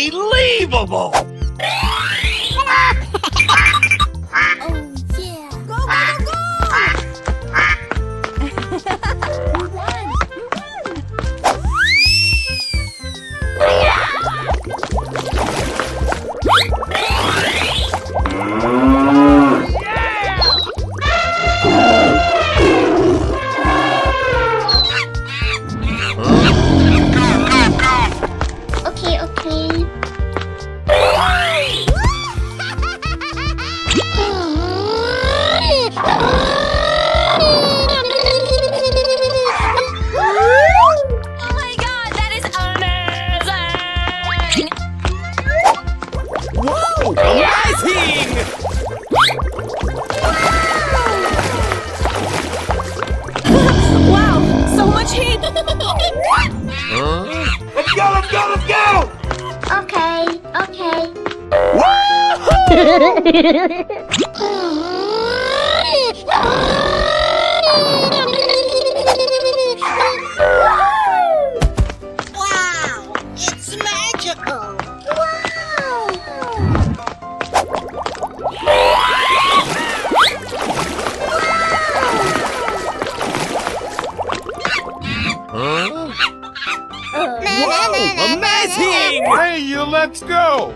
Unbelievable! Wow, it's magical. Amazing! Hey, you, let's go!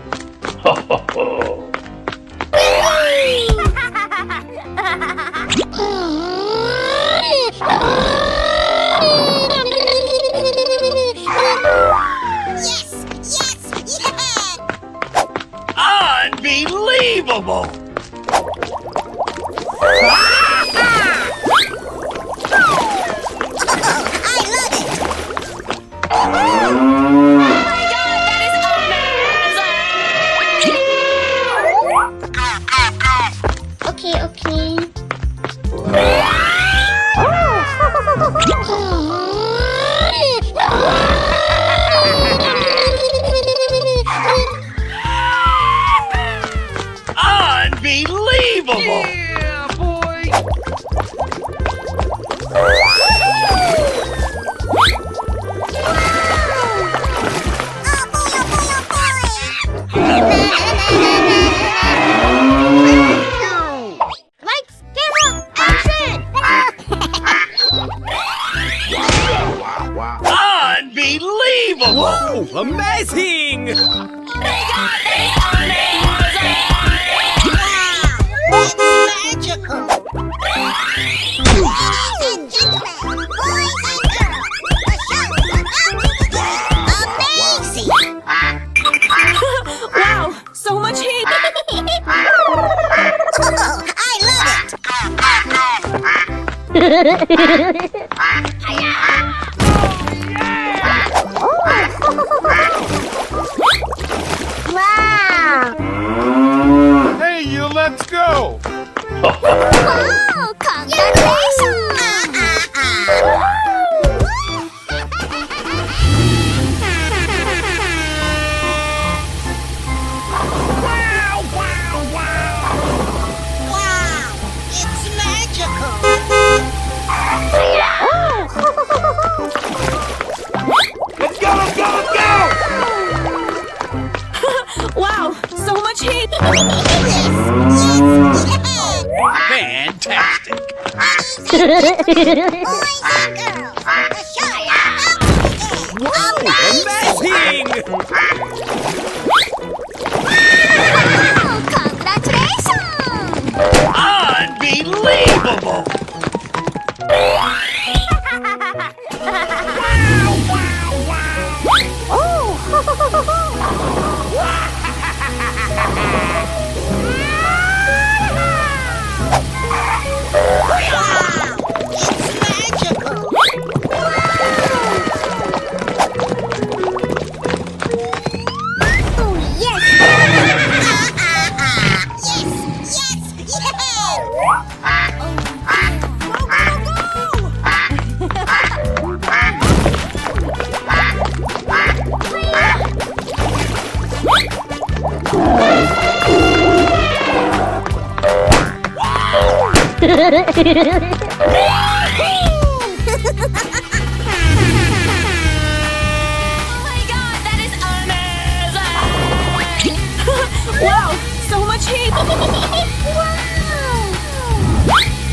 Yes, yes, yeah! Unbelievable! Unbelievable! Yeah, boy! Lights, camera, action! Unbelievable! Whoa! Amazing! Magical! Ladies and gentlemen, boys and girls, the show is about to begin! Amazing! Wow, so much heat! Oh, I love it! Wow! Hey, you, let's go! Oh, congratulations! Wow, it's magical! Let's go, let's go, let's go! Wow, so much heat! Fantastic! Boys and girls, the show is about to begin! Amazing! Wow, congratulations! Unbelievable! Oh my god, that is amazing! much heat!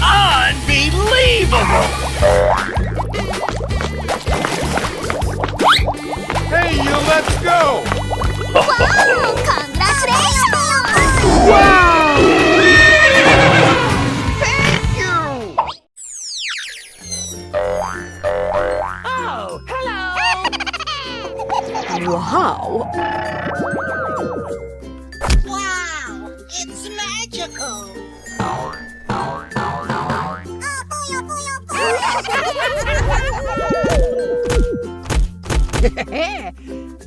Unbelievable! Hey, you, let's go! Wow! Congratulations! Thank you! Oh, hello. Wow! Wow! It's magical!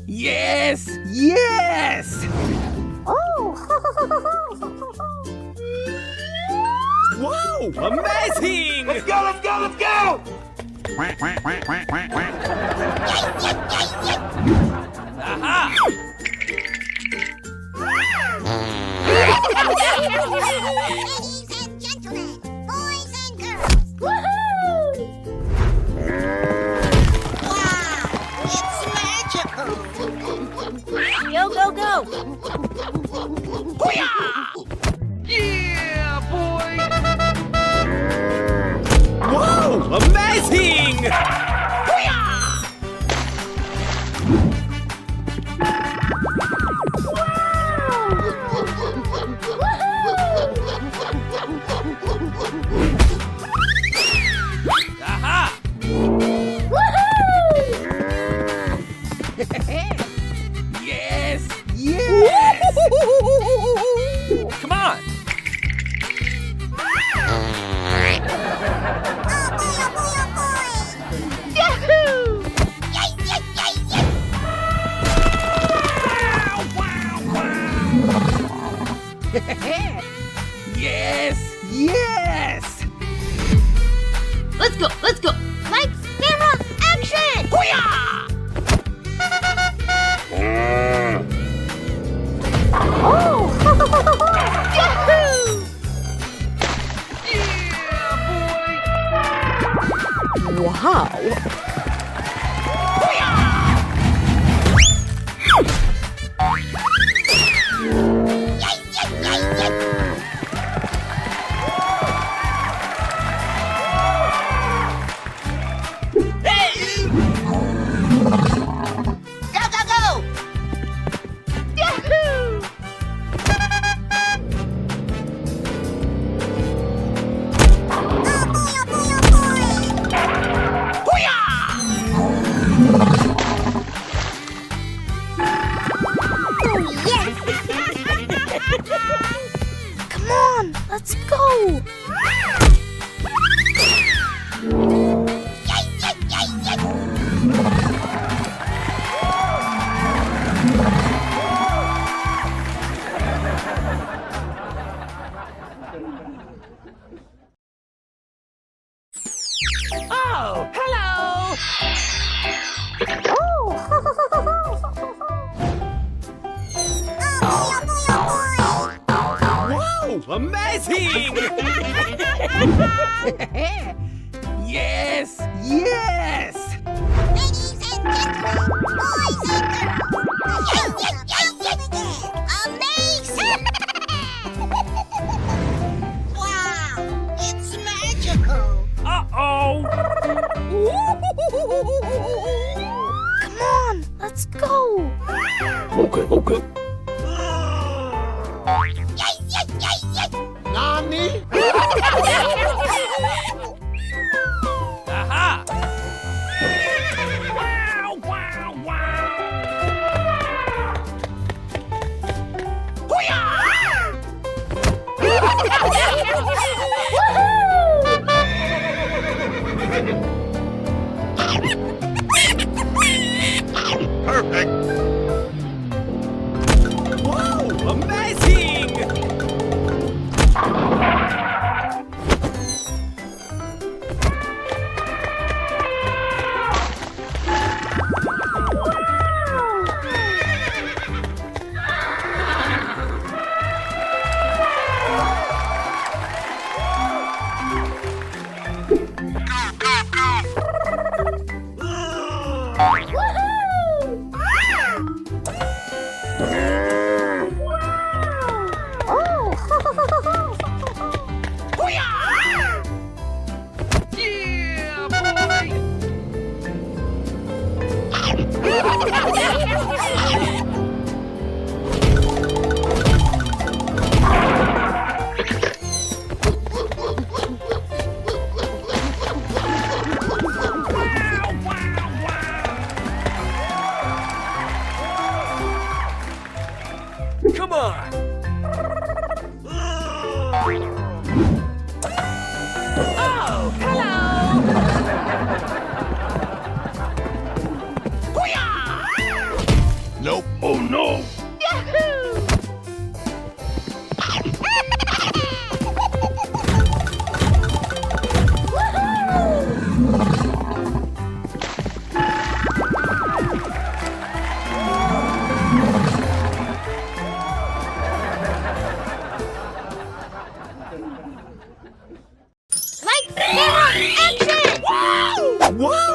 Yes, yes. Wow, amazing. Let's go, let's go, let's go! Aha. Ladies and gentlemen, boys and girls! Wow! It's magical! Go, go, go! Yeah, boy. Wow, amazing. Aha. Yes, yes. Come on. Yes, yes. Let's go, let's go! Lights, camera, action! Wow! Go, go, go! Come on, let's go! Oh, hello. Wow, amazing. Yes, yes. Ladies and gentlemen, boys and girls! Amazing! Wow! It's magical! Uh-oh. Come on, let's go! Nani? Aha. Wow, wow, wow. Perfect!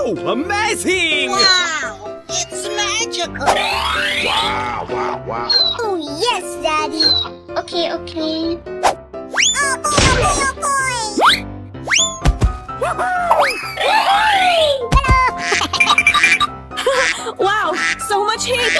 Wow, amazing! Wow! It's magical! Wow, wow, wow. Oh, yes, Daddy! Okay, okay. Oh, boy, oh, boy, Wow, so much heat!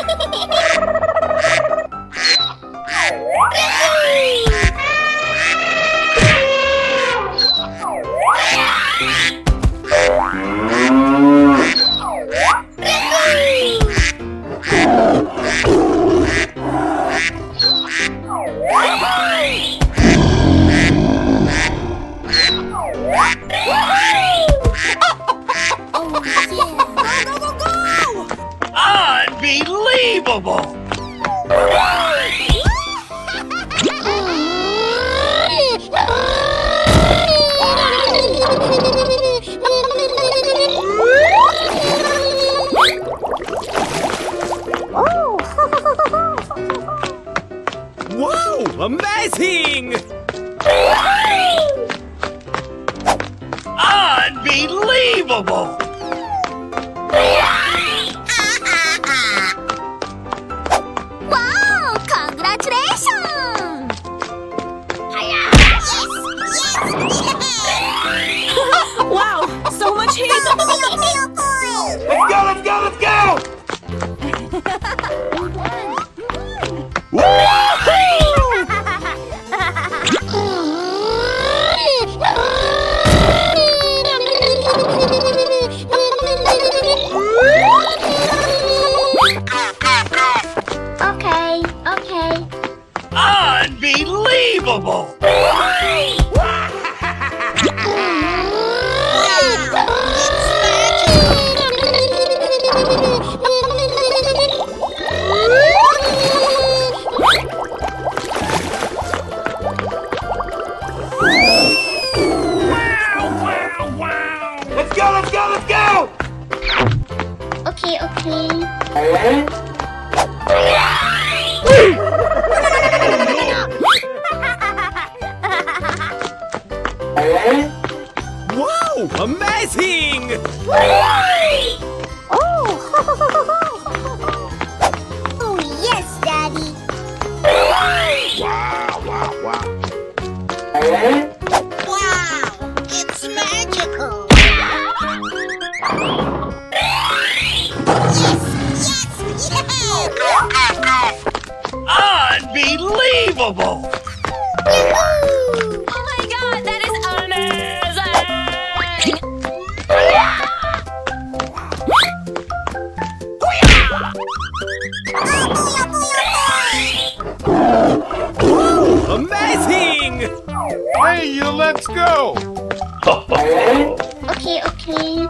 Unbelievable! Wow, amazing! Unbelievable! Wow! Congratulations! Yes! Wow, so much heat! Let's go, let's go, let's go! Okay, okay. Unbelievable! Let's go, let's go, let's go! Okay, okay. Wow, amazing! Oh, yes, Daddy. Wow, wow, wow. Wow! It's magical! Yes! Unbelievable! Yoo-hoo! Oh my god, that is amazing! Amazing! Hey, you, let's go. Okay, okay.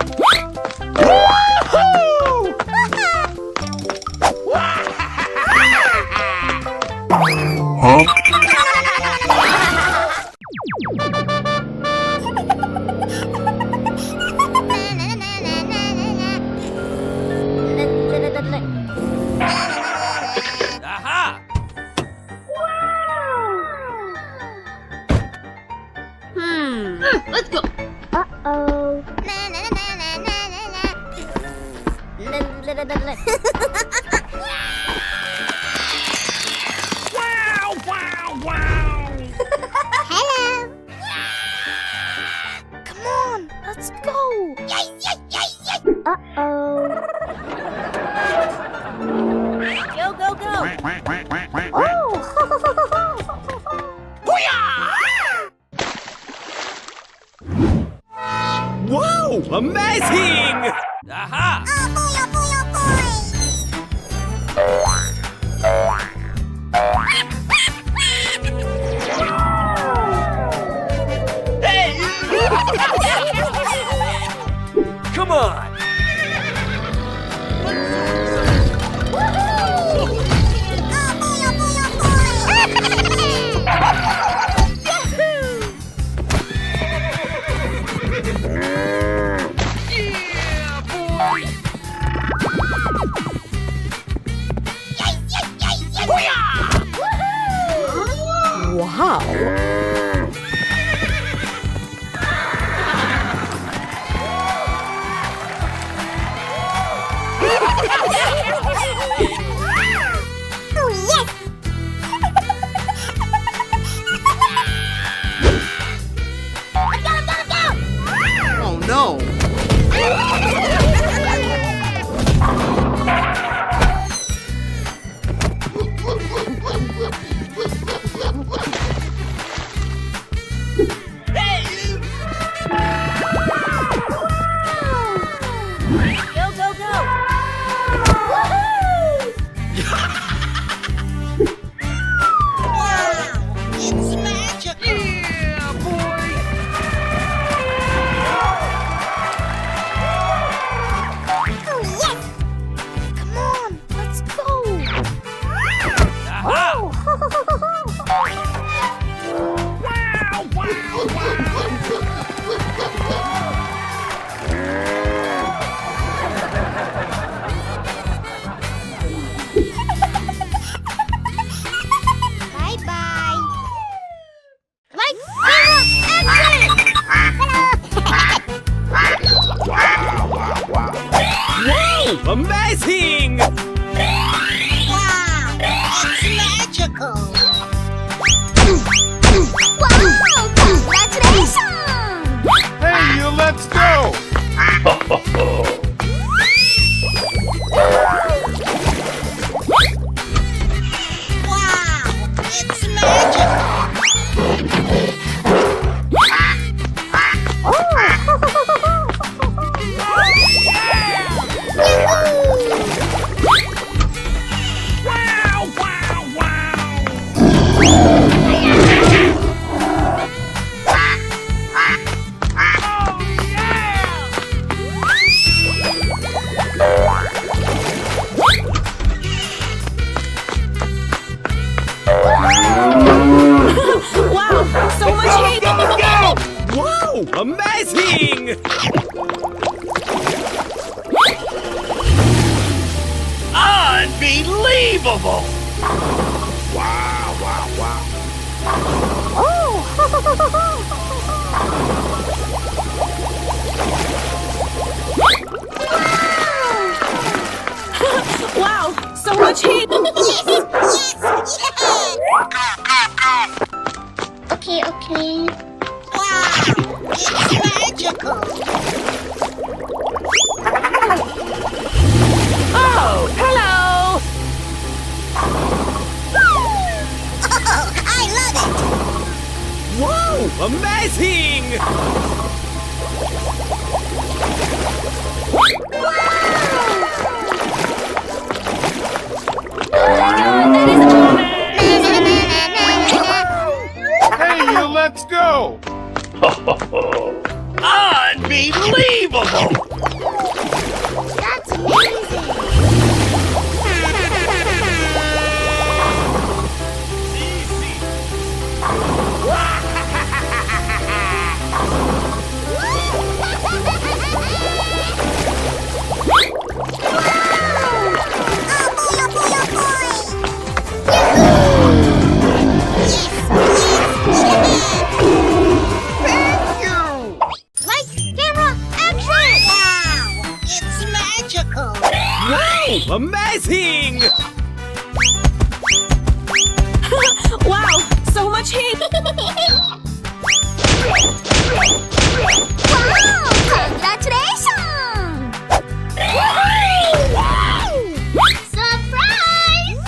Aha! Let's go! Uh-oh. Wow, wow, wow! Hello. Come on, let's go! Uh-oh. Go, go, go! Oh. Wow, amazing! Aha! Hey! Come on! Yeah, boy! Wow! Wow! It's magic! Wow, wow, wow! Oh, yeah! Wow, so much heat! Let's go! Wow, amazing! Unbelievable! Wow, wow, wow. Wow, so much heat! Okay, okay. Wow! It's magical! Oh, hello! Oh, I love it! Wow, amazing! Hey, you, let's go! Unbelievable! That's amazing! Wow, amazing! Wow, so much heat! Wow! Congratulations! Surprise!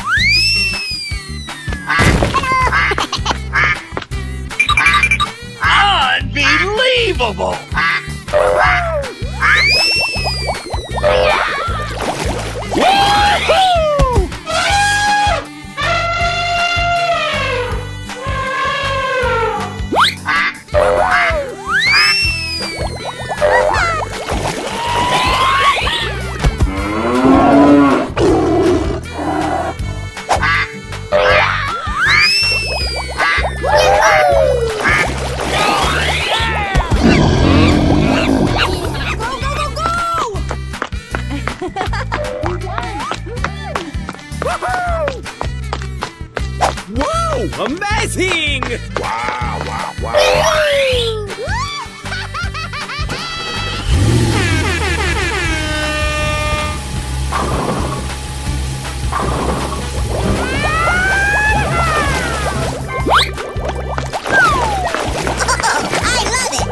Unbelievable! Wow, amazing! Wow, wow, wow. I love it!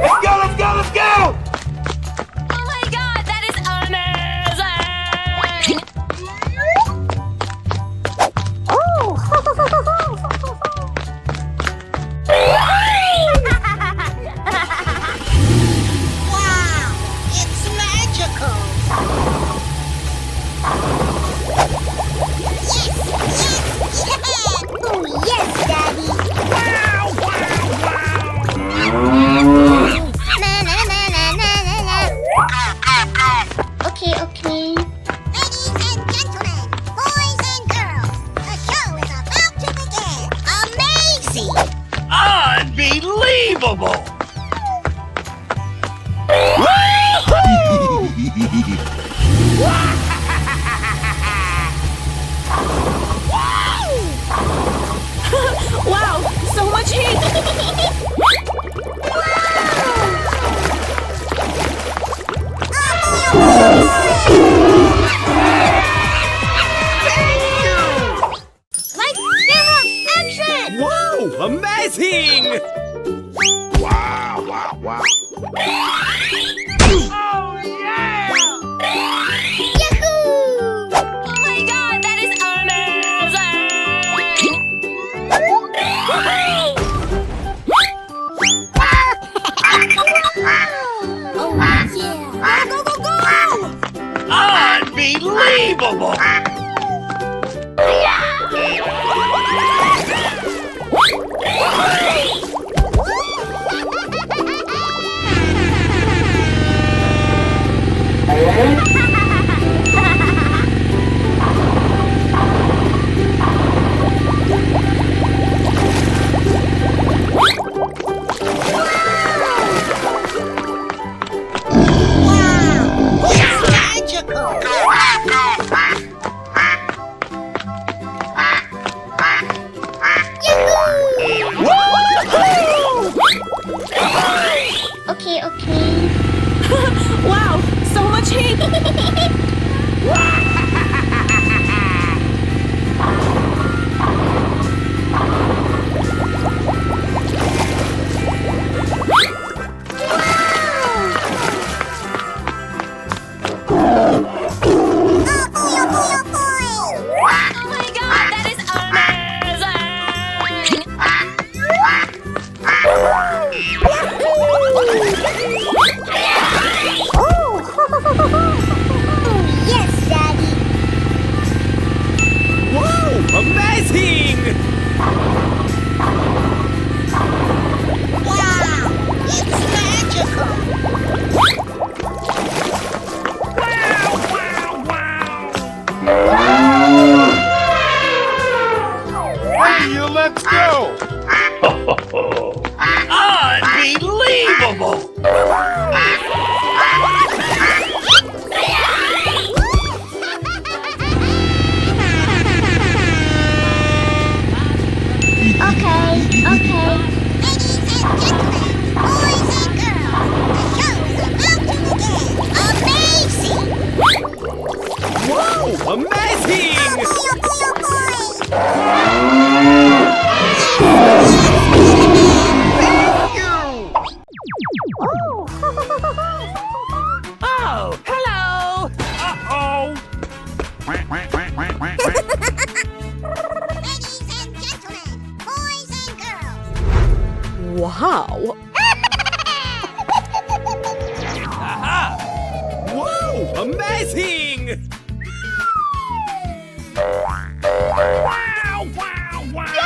Let's go, let's go, let's go! Oh my god, that is amazing! Wow! It's magical! Yes! Yes! Yes! Oh, yes, Daddy! Wow, wow, wow! Na, na, na, na, na, na, na. Okay, okay. Ladies and gentlemen, boys and girls, the show is about to begin. Amazing! Unbelievable! Wow, so much heat! Lights, camera, action! Wow, amazing! Wow, wow, wow. Oh, yeah! Yahoo! Oh my god, that is Oh, yeah. Go, go, go, go! Unbelievable! Wow! It's magical! Okay, okay. Wow, so much heat! Oh my god, that is amazing! Yes, Daddy! Whoa! Amazing! Wow! It's magical! Hey, you, let's go! Unbelievable! Okay, okay. Ladies and gentlemen, boys and girls, the show is about to begin. Amazing! Whoa! Amazing! Oh, hello! Uh-oh! Ladies and gentlemen, boys and girls. Wow! Aha! Whoa! Amazing! Wow, wow, wow!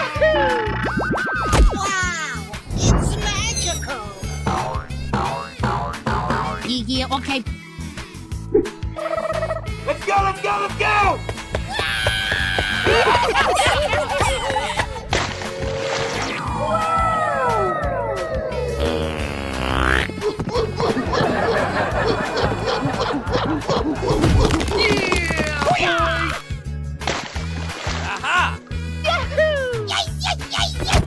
Wow! It's magical! Yeah, okay. Let's go, let's go, let's go! Aha! Yay, yay, yay, yay!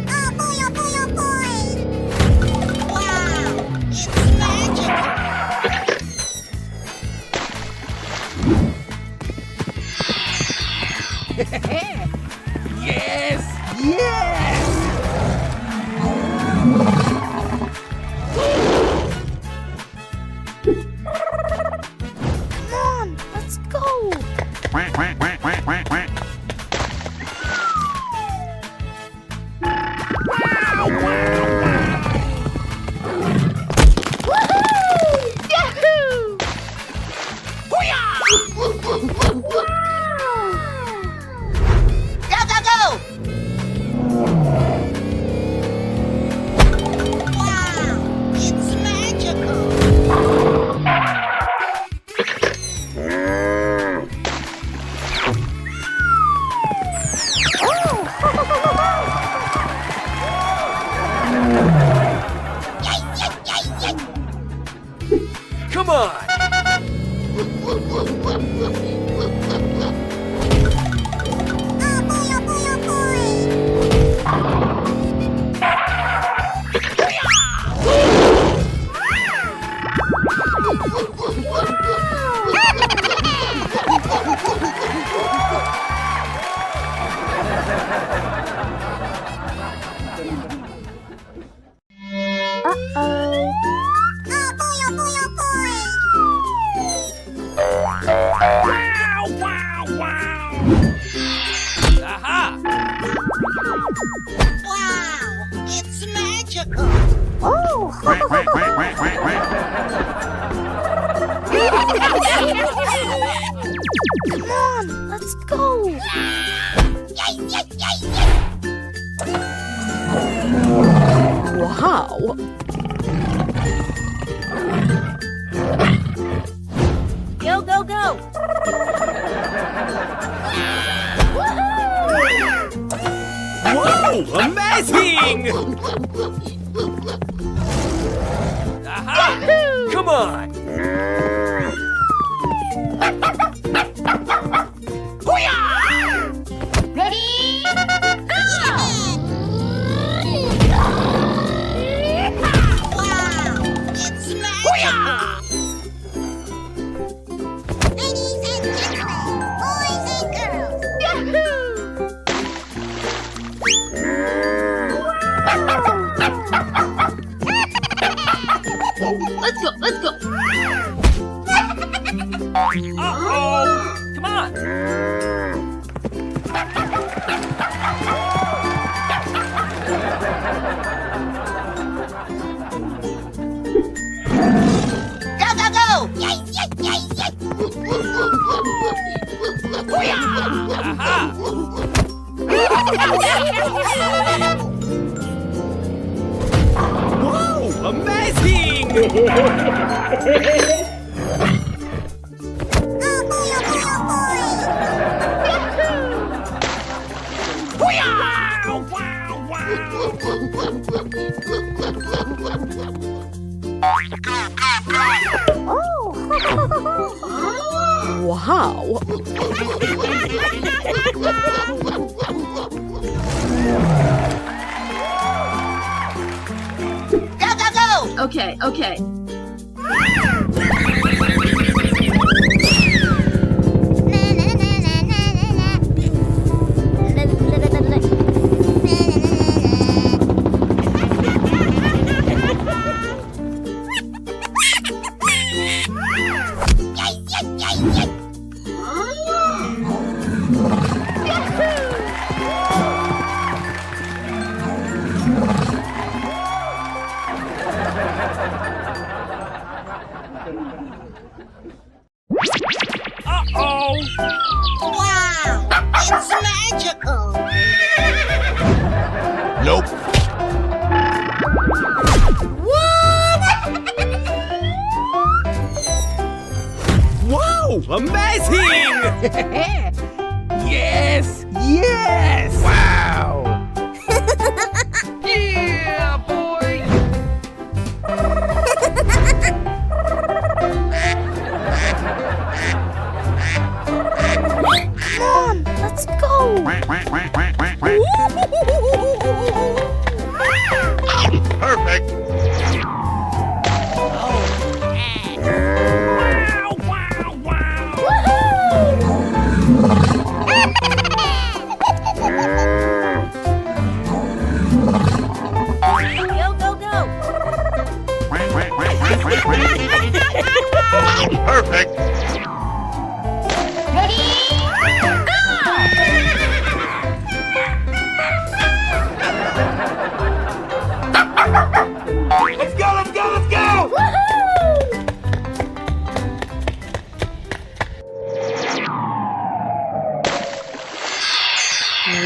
Oh boy, oh boy, oh boy! Wow! It's magical! Come on, let's go. Wow. Go, go, go. Wow! Amazing! Aha! Come on! Ready? Wow! It's magical! Ladies and gentlemen, boys and girls, Yahoo! Let's go, let's go. Uh-oh! Come on! Go, go, go! Yay, yay, yay, yay! Aha! Wow! Amazing! Oh boy, oh boy, oh boy! Wow. Go, go, go! Okay, okay. Uh-oh! Wow! It's magical! Nope. Wow! Amazing! Yes! Yes! Wow. Yeah, boy! Come on, let's go! Perfect. Wow, wow, wow! Go, go, go! Perfect. Ready? Let's go, let's go, let's go!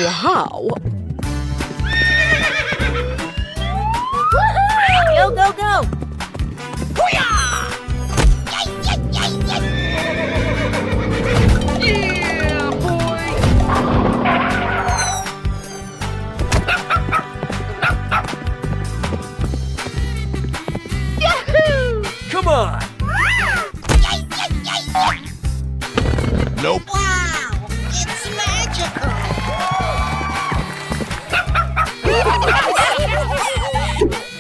Wow. Go, go, go! Yeah, boy! Come on! Nope. Wow! It's magical!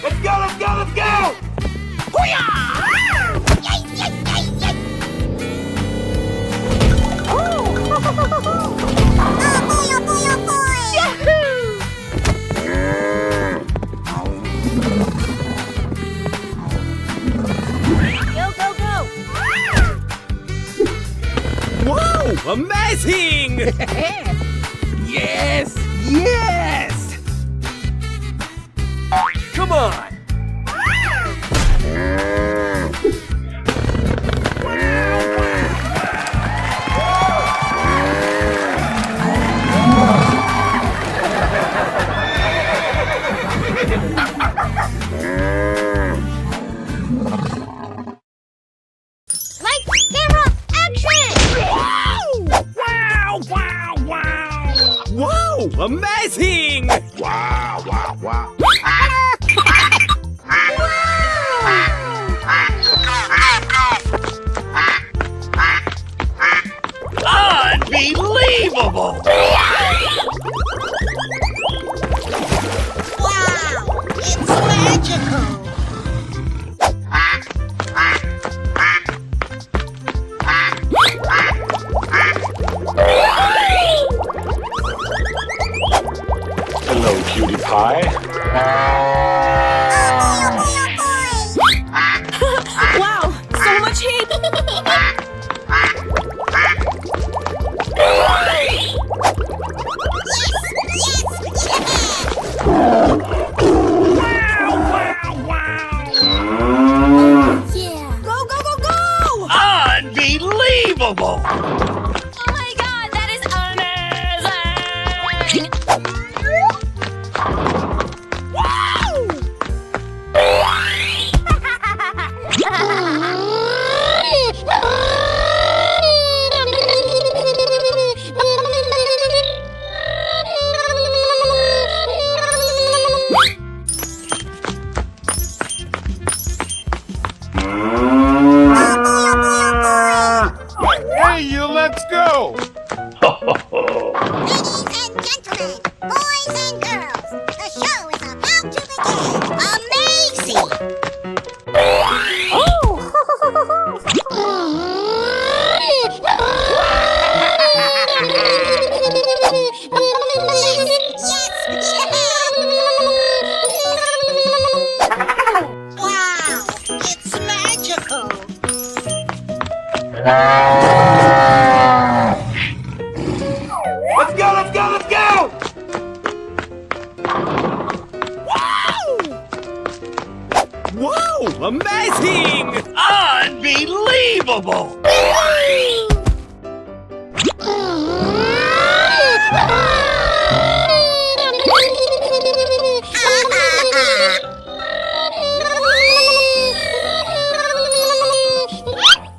Let's go, let's go, let's go! Oh boy, oh boy, oh boy! Go, go, go! Wow! Amazing! Yes! Yes! Come on! Wow, wow! amazing! Wow, wow, wow. Unbelievable! Wow! It's magical! Hello, cutie pie. Wow, so much heat. Yeah! Go, go, go, go! Unbelievable! Oh my god, that is amazing! Hey, you, let's go. Ladies and gentlemen, boys and girls, the show is about to begin. Amazing! Wow! It's magical! Let's go, let's go, let's go! Wow, amazing! Unbelievable!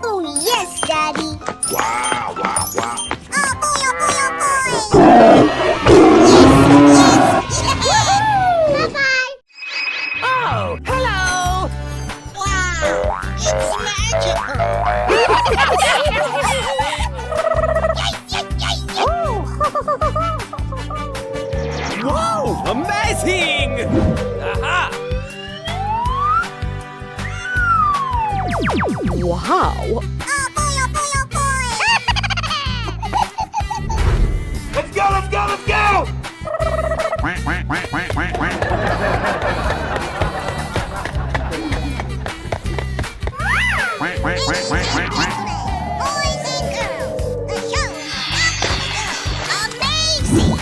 Oh, yes, Daddy! Wow, wow, wow. Oh, boy, oh, boy, oh, boy! Bye-bye! Oh, hello! Wow! It's magical! Wow, amazing! Aha! Wow! Oh, boy, oh, boy, oh, boy! Let's go, let's go, let's go! Boys and girls, the show is about to begin. Amazing!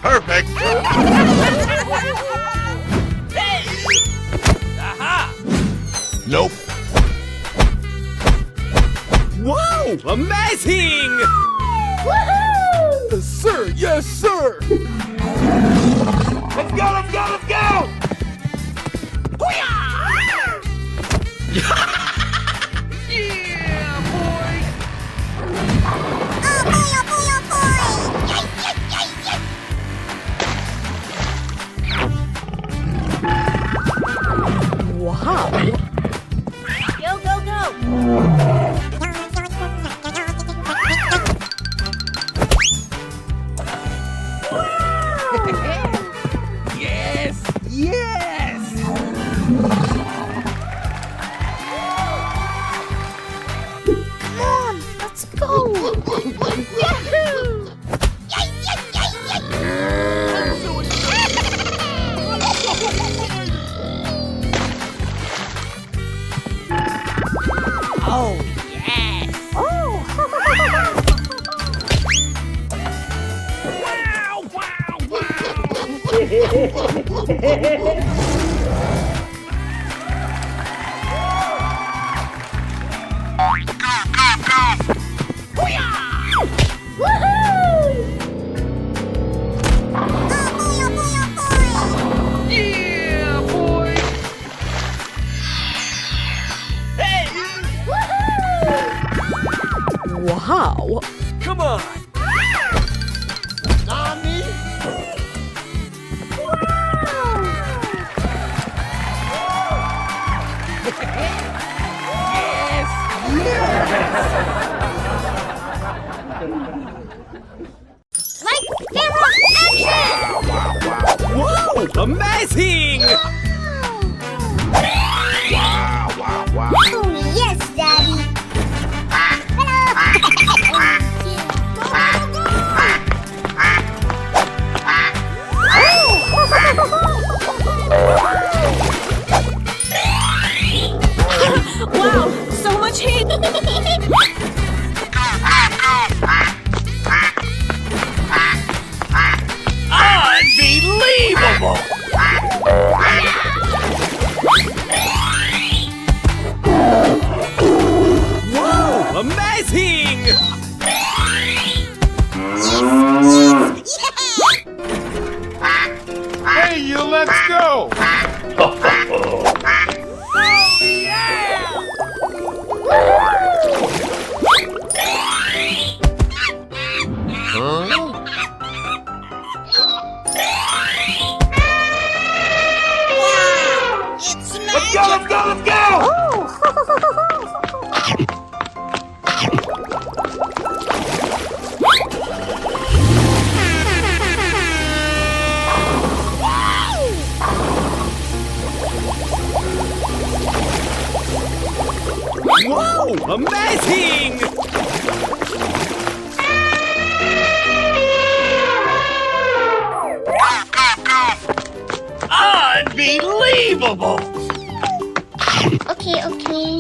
Perfect. Aha! Nope. Wow, amazing! Sir, yes, sir! Let's go, let's go, let's go! Oh, boy, oh, boy, oh, boy! Wow! Go, go, go! Yes! Yes! Mom, let's go! Yahoo! Oh, yes! Hey! Woohoo! Wow. Come on. Nani? Like camera action! Wow, amazing! Wow, wow, wow. Oh, yes, Daddy. Wow, so much heat. Unbelievable! Wow, amazing! Hey, you, let's go. It's Let's go, let's go, let's go! Wow, amazing! Unbelievable! Okay, okay.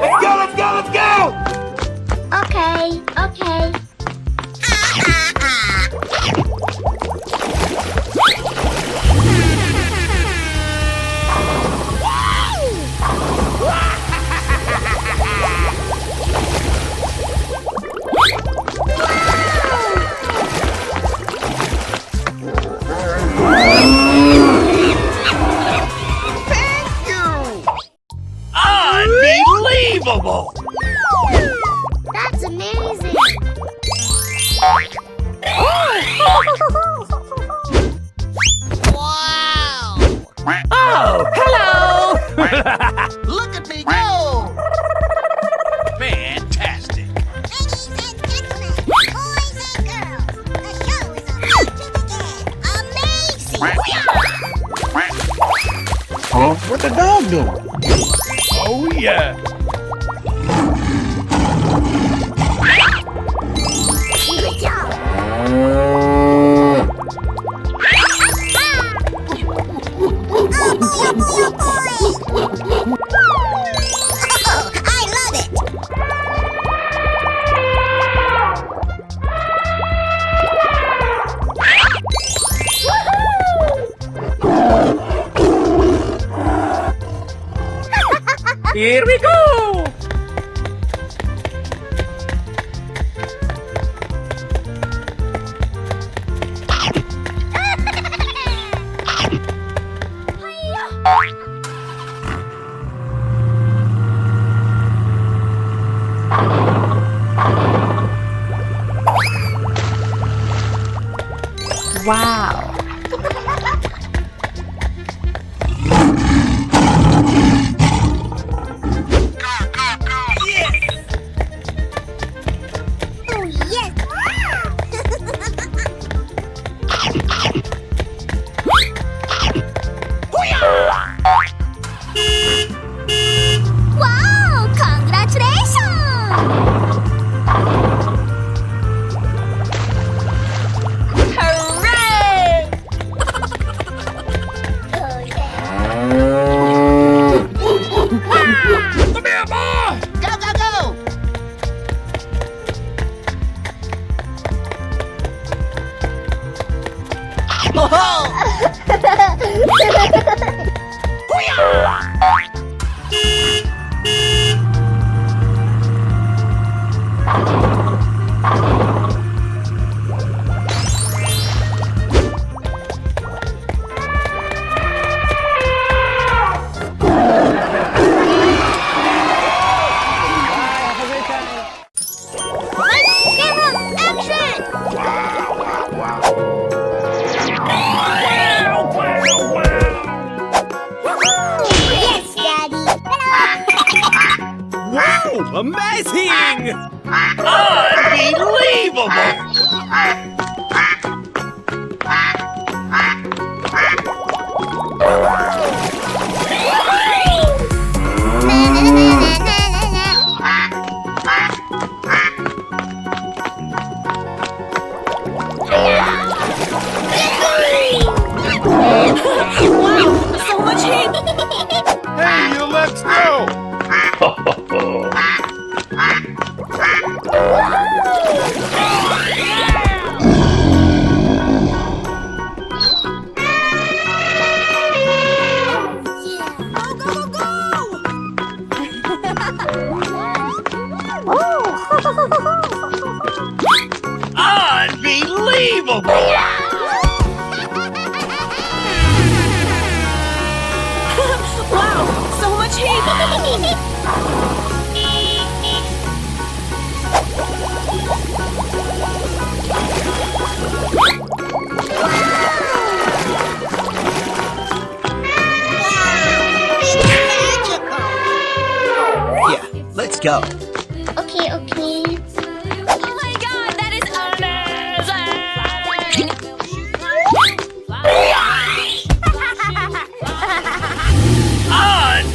Let's go, let's go, let's go! Okay, okay. Unbelievable! That's amazing. Wow! Oh, hello! Look at me go! Fantastic! Ladies and gentlemen, boys and girls, the show is about to begin. Amazing! Huh? What the dog doing? Oh, yeah! Good job! Oh, I love it! Here we go! Wow. Oh, yes! wow! Congratulations! Hooray! Amazing! Unbelievable! Wow, so much heat! Hey, you, let's go! Unbelievable! Wow, so much heat! Yeah, let's go. Okay, okay. Oh my god, that is amazing!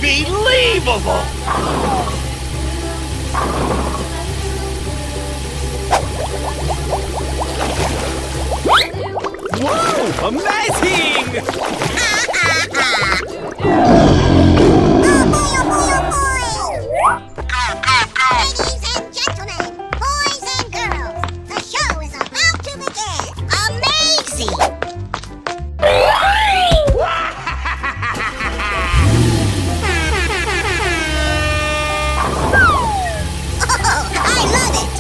Unbelievable! Whoa! Amazing! Ladies and gentlemen, boys and girls, the show is about to begin. Amazing! Oh, I love it!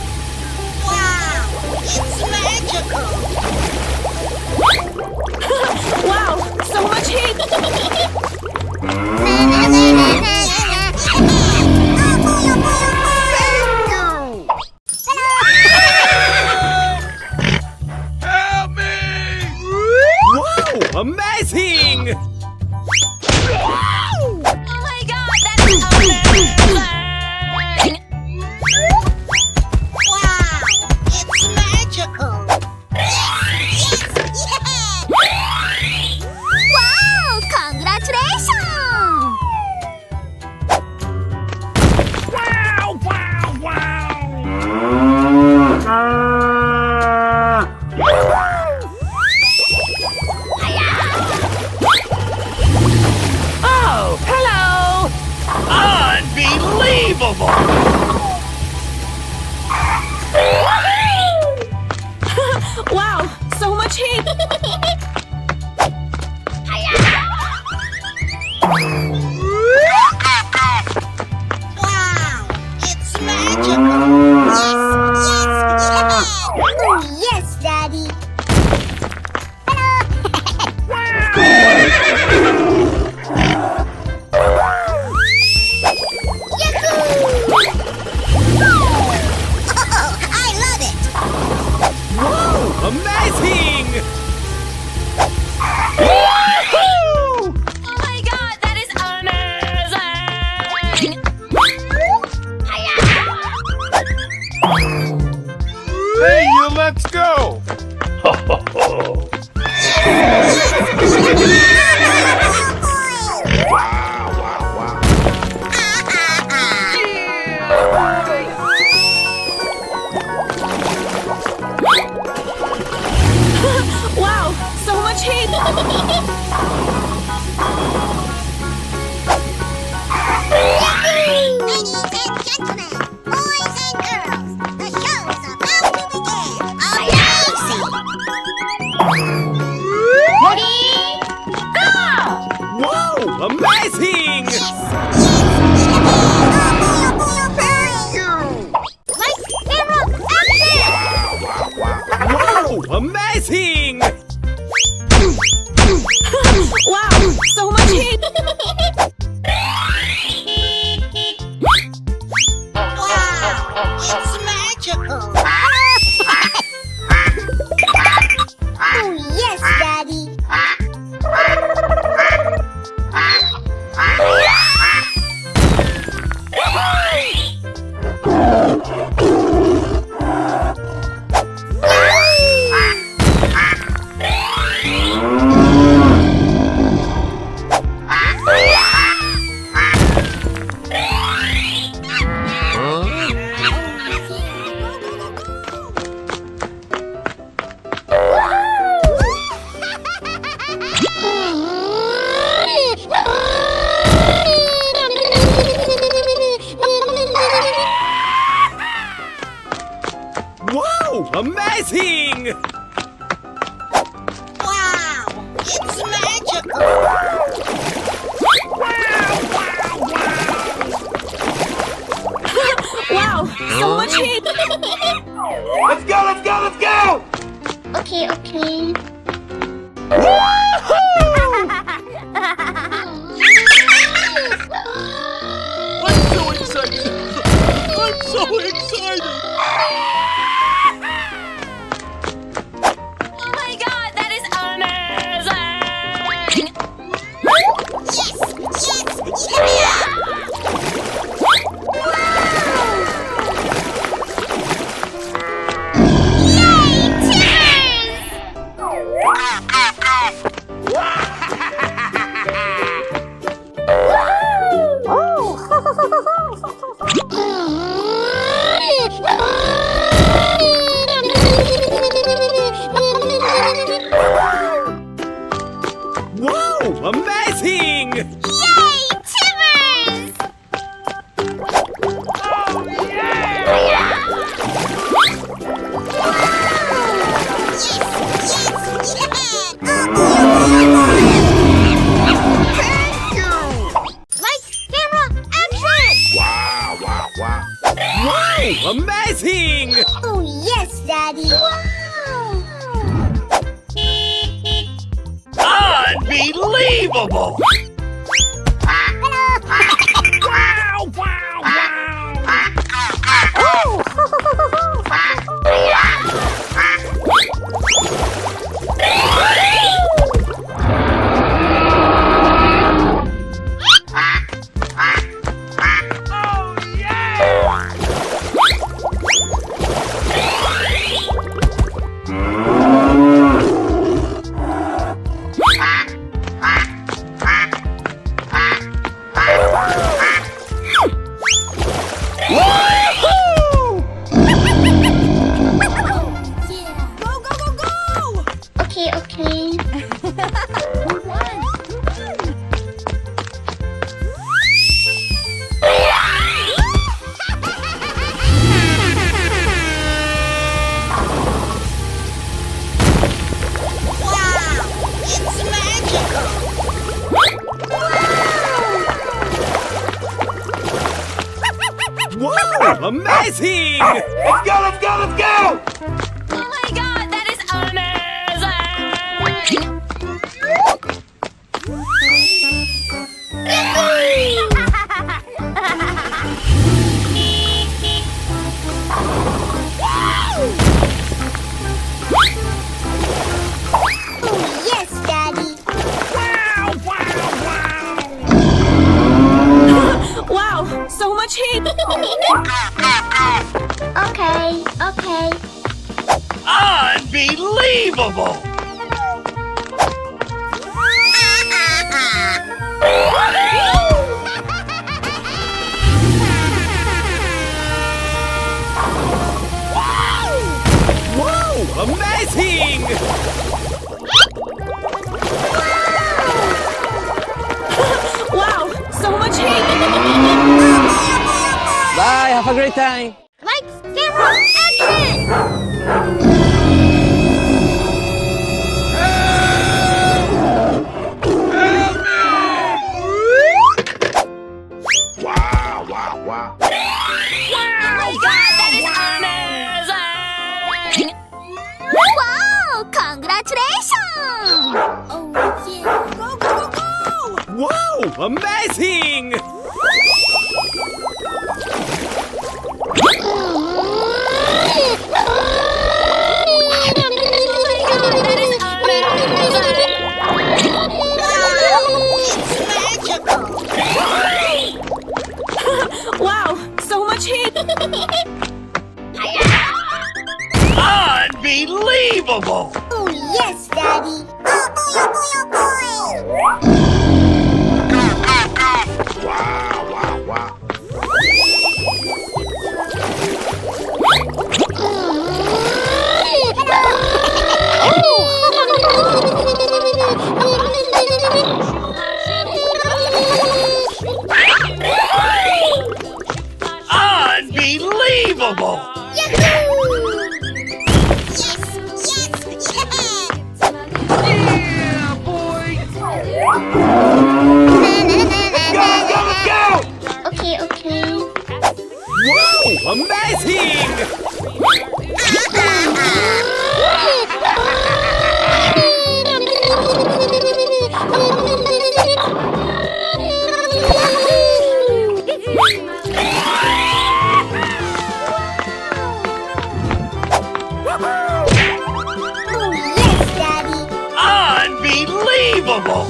Wow, it's magical! Wow, so much heat! Help me! Whoa! Amazing! Oh my god, that is amazing! Wow, it's magical! Wow, congratulations! Wow! Wow! Wow! Oh, hello! Unbelievable! Wow, so much heat! Wow, it's magical! Oh, yes, Daddy! Oh, I love it! Whoa! Amazing! Woohoo! Oh my god, that is amazing! Hey, you, let's go! Wow, wow, wow. Wow, so much heat! Ladies and gentlemen, boys and girls, the show is about to begin. Amazing! Ready? Go! Whoa! Amazing! Lights, camera, action! Whoa! Amazing! Wow, so much heat! Wow, it's magical! Oh, yes, Daddy! amazing! Wow! It's magical! Wow, so much heat! Let's go, let's go, let's go! Okay, okay. I'm so excited! I'm so excited! Oh my god, that is amazing! Yes! Yeah! Wow, amazing! Yay, Timmers! Lights, camera, action! Wow, wow, wow. Wow, amazing! Oh, yes, Daddy. Wow! Unbelievable! Okay, okay. Wow! It's magical! Wow, amazing! Let's go, let's go, let's go! Oh my god, that is amazing! Oh, yes, Daddy. Wow, so much heat! Okay, okay. Unbelievable! Wow, amazing! Wow, so much heat! Bye, have a great time. Lights, camera, action! Wow, wow, wow. Oh my god, that is amazing! Wow! Congratulations! Oh, yeah. Go, go, go, go! Wow, amazing! Wow, so much heat! Unbelievable! Oh, yes, Daddy. Wow, wow, wow. Unbelievable! Yahoo! Yes, Amazing! Oh, yes, Daddy. Unbelievable!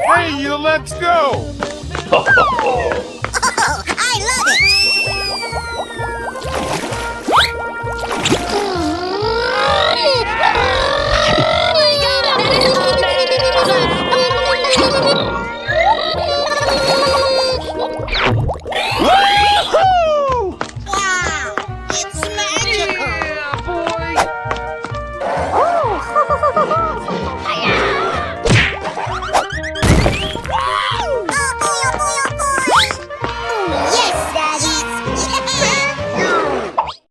Hey, you let's go!